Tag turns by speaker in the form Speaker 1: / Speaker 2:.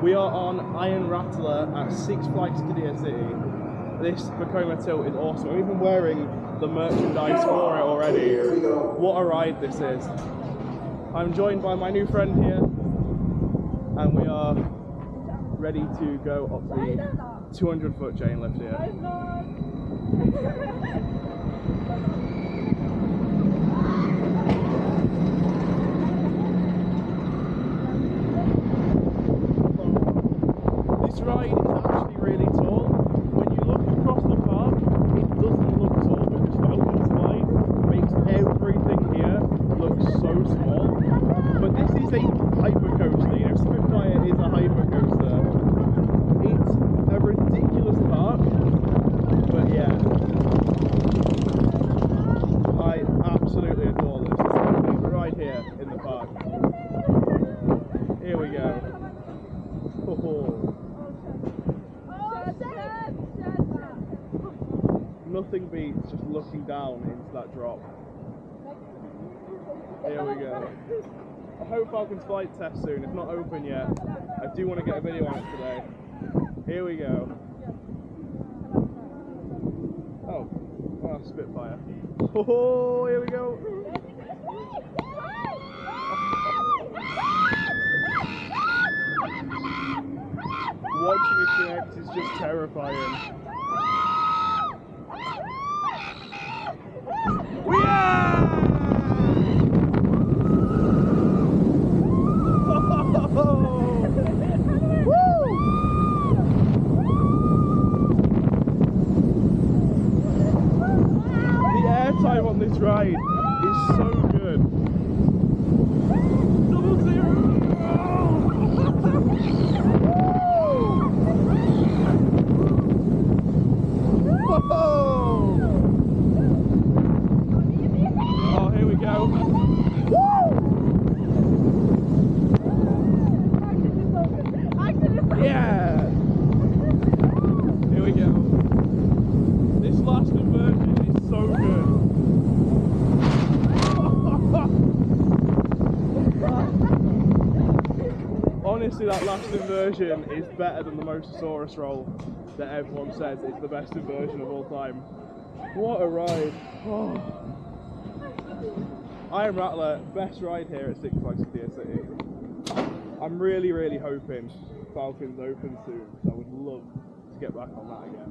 Speaker 1: We are on Iron Rattler at Six Flags Qiddiya City. This Vekoma tilt is awesome. I'm even wearing the merchandise for it already. What a ride this is. I'm joined by my new friend here, and we are ready to go up the 200-foot chain lift here. This ride is actually really tall. When you look across the park, it doesn't look tall, but this open slide makes everything here look so small. But this is a hyper coaster, you know, Spitfire is a hyper coaster. It's a ridiculous park, but yeah, I absolutely adore this. It's my favourite ride here in the park. Here we go. Oh. Nothing beats just looking down into that drop. Here we go. I hope Falcon's flight test soon. It's not open yet. I do want to get a video on it today. Here we go. Oh, Spitfire. Oh, here we go. Watching it connect is just terrifying. Time on this ride is so good. Double zero. Oh, here we go. Yeah. Here we go. This last inversion is so good. Honestly, that last inversion is better than the Mosasaurus roll that everyone says is the best inversion of all time. What a ride. Oh. Iron Rattler, best ride here at Six Flags Qiddiya City. I'm really hoping Falcon's open soon, so I would love to get back on that again.